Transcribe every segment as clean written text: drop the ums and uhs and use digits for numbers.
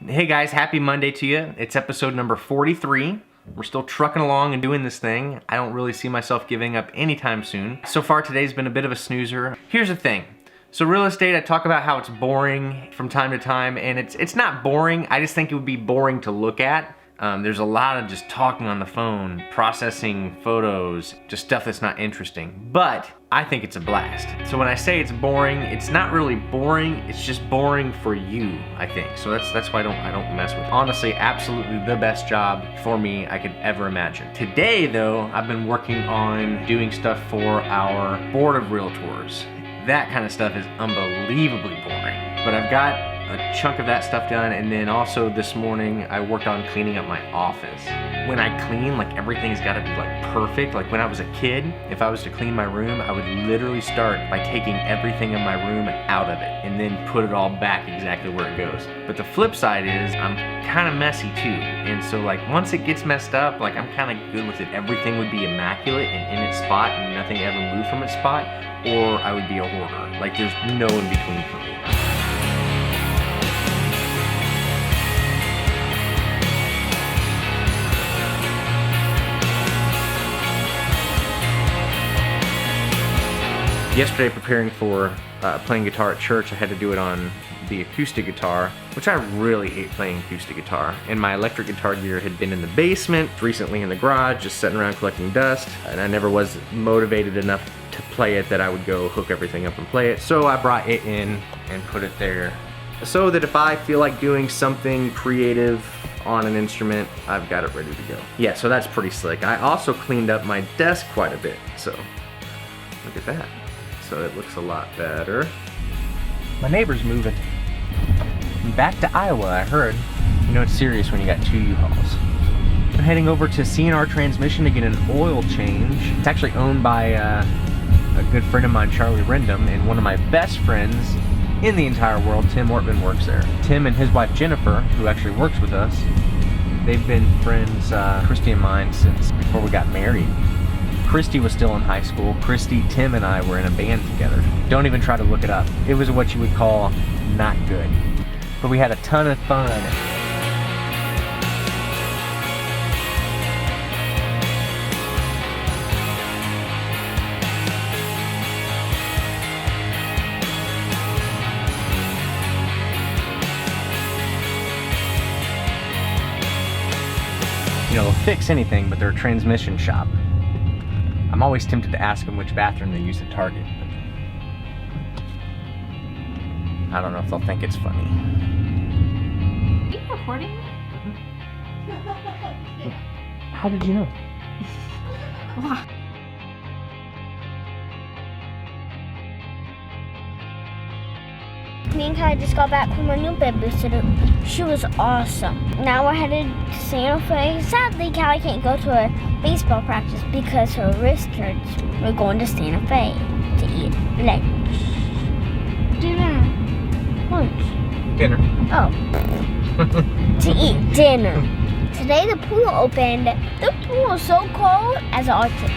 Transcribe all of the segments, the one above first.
Hey guys, happy Monday to you. It's episode number 43. We're still trucking along and doing this thing. I don't really see myself giving up anytime soon. So far today's been a bit of a snoozer. Here's the thing. So real estate, I talk about how it's boring from time to time, and it's not boring. I just think it would be boring to look at. There's a lot of just talking on the phone, processing photos, just stuff that's not interesting. But I think it's a blast. So when I say it's boring, it's not really boring, it's just boring for you, I think. So that's why I don't mess with it. Honestly, absolutely the best job for me I could ever imagine. Today though, I've been working on doing stuff for our board of realtors. That kind of stuff is unbelievably boring. But I've got a chunk of that stuff done, and then also this morning I worked on cleaning up my office. When I clean, like everything's gotta be like perfect. Like when I was a kid, if I was to clean my room, I would literally start by taking everything in my room out of it and then put it all back exactly where it goes. But the flip side is I'm kind of messy too. And so like once it gets messed up, like I'm kind of good with it. Everything would be immaculate and in its spot and nothing ever moved from its spot, or I would be a hoarder. Like there's no in between for me. Yesterday, preparing for playing guitar at church, I had to do it on the acoustic guitar, which I really hate playing acoustic guitar. And my electric guitar gear had been in the basement, recently in the garage, just sitting around collecting dust. And I never was motivated enough to play it that I would go hook everything up and play it. So I brought it in and put it there, so that if I feel like doing something creative on an instrument, I've got it ready to go. Yeah, so that's pretty slick. I also cleaned up my desk quite a bit, so look at that. So it looks a lot better. My neighbor's moving. Back to Iowa, I heard. You know it's serious when you got 2 U-Hauls. I'm heading over to CNR Transmission to get an oil change. It's actually owned by a good friend of mine, Charlie Rendham, and one of my best friends in the entire world, Tim Ortman, works there. Tim and his wife Jennifer, who actually works with us, they've been friends, Christy and mine, since before we got married. Christy was still in high school. Christy, Tim, and I were in a band together. Don't even try to look it up. It was what you would call not good. But we had a ton of fun. You know, they'll fix anything, but they're a transmission shop. I'm always tempted to ask them which bathroom they use at Target. I don't know if they'll think it's funny. Are you recording? How did you know? Wow. Me and Kai just got back from a new babysitter. She was awesome. Now we're headed to Santa Fe. Sadly, Callie can't go to her baseball practice because her wrist hurts. We're going to Santa Fe to eat lunch. Dinner. Lunch. Dinner. Oh. To eat dinner. Today the pool opened. The pool is so cold as the Arctic.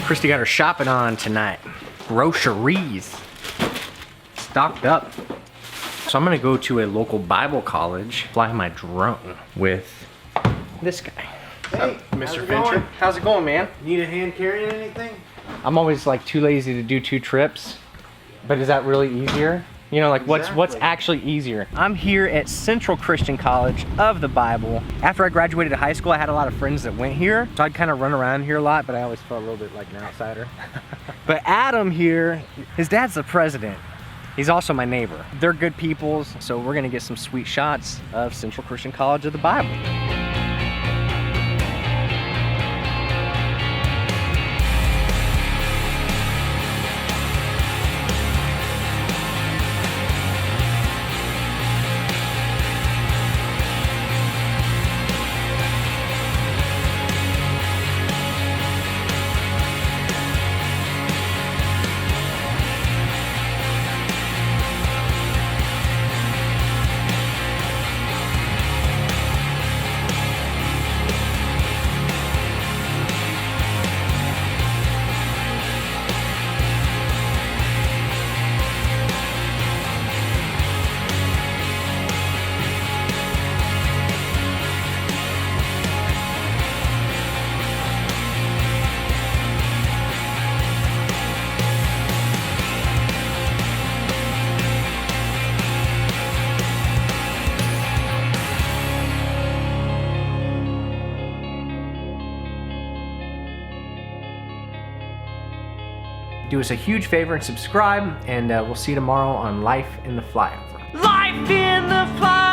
Christy got her shopping on tonight. Groceries. Stocked up. So I'm gonna go to a local Bible college, fly my drone with this guy. Hey, Mr. Fincher. How's it going, man? Need a hand carrying anything? I'm always like too lazy to do 2 trips, but is that really easier? You know, like what's Exactly. actually easier? I'm here at Central Christian College of the Bible. After I graduated high school, I had a lot of friends that went here, so I'd kind of run around here a lot, but I always felt a little bit like an outsider. But Adam here, his dad's the president. He's also my neighbor. They're good people, so we're gonna get some sweet shots of Central Christian College of the Bible. Do us a huge favor and subscribe, and we'll see you tomorrow on Life in the Flyover. Life in the Flyover!